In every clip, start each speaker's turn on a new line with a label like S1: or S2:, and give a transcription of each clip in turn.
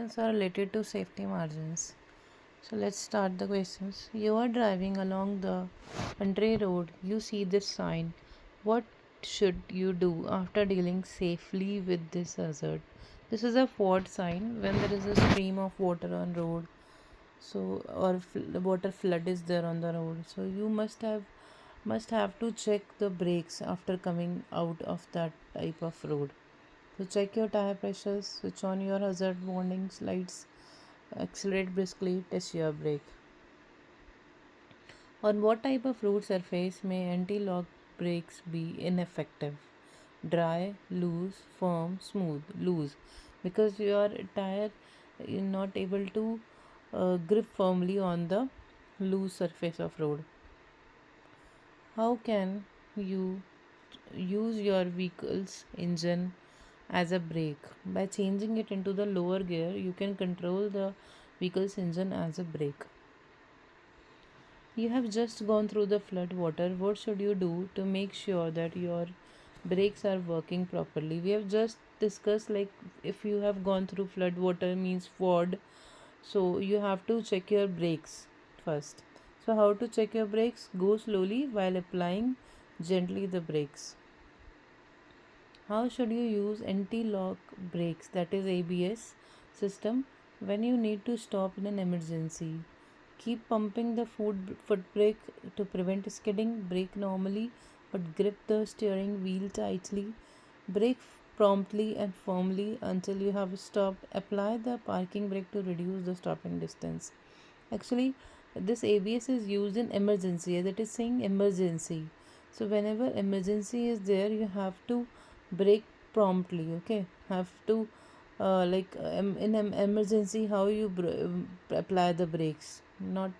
S1: Are related to safety margins. So let's start the questions. You are driving along the country road. You see this sign. What should you do after dealing safely with this hazard? This is a fault sign when there is a stream of water on road. So the water flood is there on the road. So you must have to check the brakes after coming out of that type of road. So check your tire pressures, switch on your hazard warning lights, accelerate briskly, test your brake. On what type of road surface may anti-lock brakes be ineffective? Dry, loose, firm, smooth. Loose, because your tire is not able to grip firmly on the loose surface of road. How can you use your vehicle's engine as a brake? By changing it into the lower gear, you can control the vehicle's engine as a brake. You have just gone through the flood water. What should you do to make sure that your brakes are working properly? We have just discussed, like, if you have gone through flood water means flood, so you have to check your brakes first. So how to check your brakes? Go slowly while applying gently the brakes. How should you use anti-lock brakes, that is ABS system, when you need to stop in an emergency? Keep pumping the foot brake to prevent skidding. Brake normally, but grip the steering wheel tightly. Brake promptly and firmly until you have stopped. Apply the parking brake to reduce the stopping distance. Actually, this ABS is used in emergency, as it is saying emergency. So whenever emergency is there, you have to brake promptly. Okay, have to emergency, how you apply the brakes, not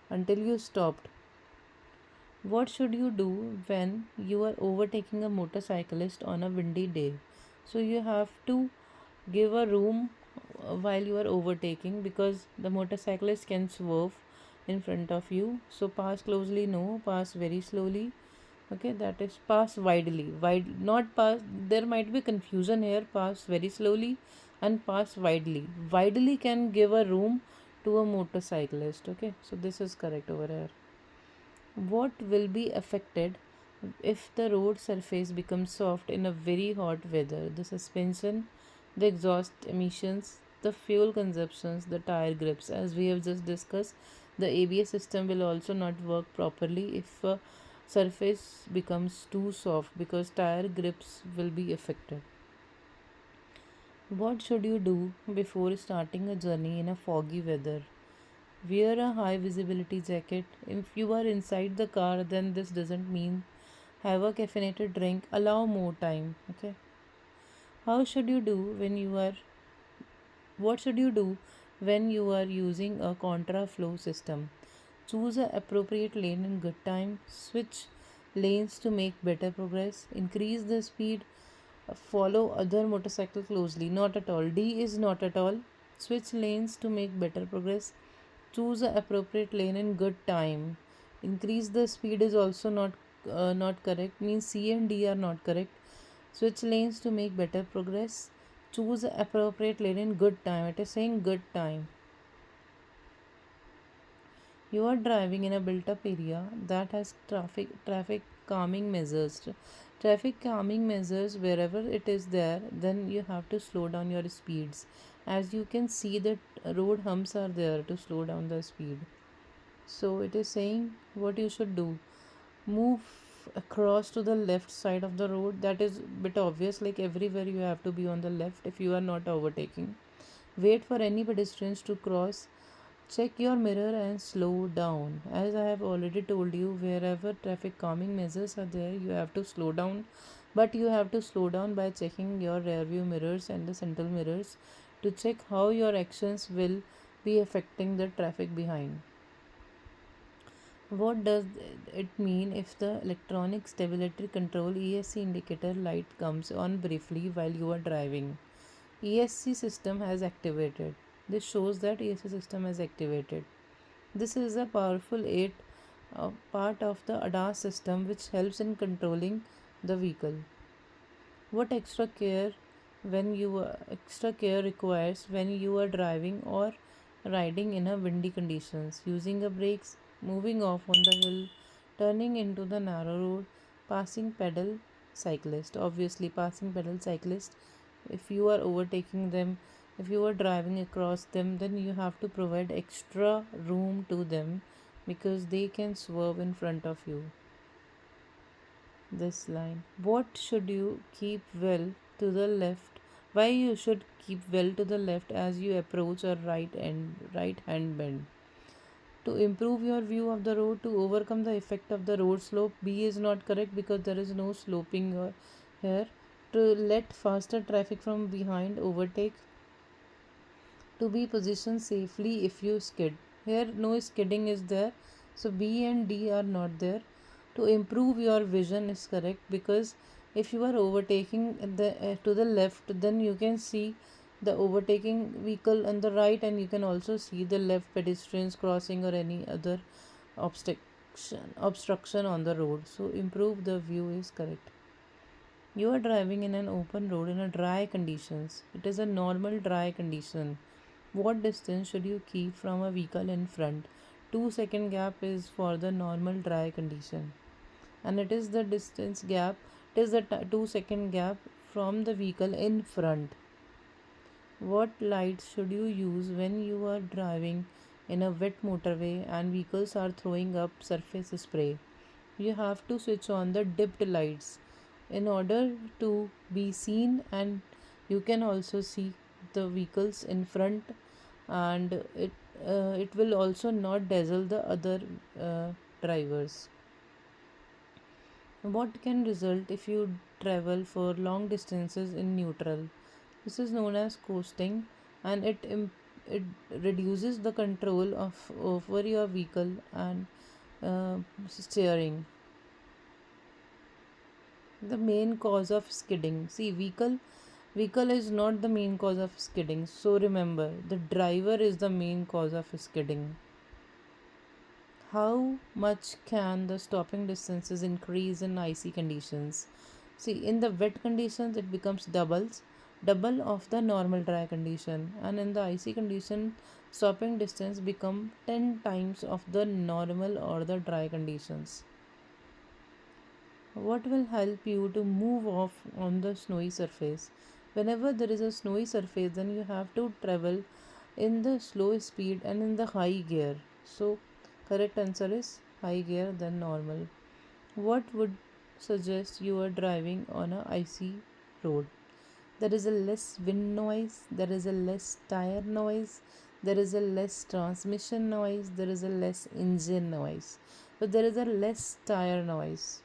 S1: until you stopped. What should you do when you are overtaking a motorcyclist on a windy day? So you have to give a room while you are overtaking, because the motorcyclist can swerve in front of you. So pass closely, no, pass very slowly. Okay, that is pass widely. Wide, not pass. There might be confusion here. Pass very slowly and pass widely. Widely can give a room to a motorcyclist. Okay, so this is correct over here. What will be affected if the road surface becomes soft in a very hot weather? The suspension, the exhaust emissions, the fuel consumptions, the tire grips. As we have just discussed, the ABS system will also not work properly if a surface becomes too soft, because tire grips will be affected. What should you do before starting a journey in a foggy weather? Wear a high visibility jacket. If you are inside the car, then this doesn't mean have a caffeinated drink. Allow more time. Okay. How should you do when you are What should you do when you are using a contra flow system? Choose an appropriate lane in good time. Switch lanes to make better progress. Increase the speed. Follow other motorcycle closely. Not at all. D is not at all. Switch lanes to make better progress. Choose the appropriate lane in good time. Increase the speed is also not correct. Means C and D are not correct. Switch lanes to make better progress. Choose the appropriate lane in good time. It is saying good time. You are driving in a built-up area that has traffic calming measures. Traffic calming measures wherever it is there, then you have to slow down your speeds. As you can see, that road humps are there to slow down the speed. So it is saying what you should do. Move across to the left side of the road. That is a bit obvious, like everywhere you have to be on the left if you are not overtaking. Wait for any pedestrians to cross. Check your mirror and slow down. As I have already told you, wherever traffic calming measures are there, you have to slow down. But you have to slow down by checking your rear view mirrors and the central mirrors to check how your actions will be affecting the traffic behind. What does it mean if the electronic stability control ESC indicator light comes on briefly while you are driving? ESC system has activated. This shows that ESC system has activated. This is a powerful aid part of the ADAS system which helps in controlling the vehicle. What extra care when you extra care requires when you are driving or riding in a windy conditions, using a brakes, moving off on the hill, turning into the narrow road, passing pedal cyclist, obviously passing pedal cyclist. If you are overtaking them, if you are driving across them, then you have to provide extra room to them because they can swerve in front of you. This line, what should you keep well to the left, why you should keep well to the left as you approach a right hand bend, to improve your view of the road, to overcome the effect of the road slope. B is not correct because there is no sloping here. To let faster traffic from behind overtake, to be positioned safely if you skid. Here, no skidding is there, so B and D are not there. To improve your vision is correct because if you are overtaking to the left, then you can see the overtaking vehicle on the right, and you can also see the left pedestrians crossing or any other obstruction on the road. So, improve the view is correct. You are driving in an open road in a dry conditions. It is a normal dry condition. What distance should you keep from a vehicle in front? 2 second gap is for the normal dry condition. And it is the distance gap, it is the 2 second gap from the vehicle in front. What lights should you use when you are driving in a wet motorway and vehicles are throwing up surface spray? You have to switch on the dipped lights in order to be seen, and you can also see the vehicles in front, and it will also not dazzle the other drivers. What can result if you travel for long distances in neutral? This is known as coasting, and it reduces the control of over your vehicle and steering. The main cause of skidding. See, vehicle is not the main cause of skidding. So remember, the driver is the main cause of skidding. How much can the stopping distances increase in icy conditions? See, in the wet conditions, it becomes double of the normal dry condition, and in the icy condition, stopping distance become 10 times of the normal or the dry conditions. What will help you to move off on the snowy surface? Whenever there is a snowy surface, then you have to travel in the slow speed and in the high gear. So, correct answer is high gear than normal. What would suggest you are driving on a icy road? There is a less wind noise, there is a less tire noise, there is a less transmission noise, there is a less engine noise, but there is a less tire noise.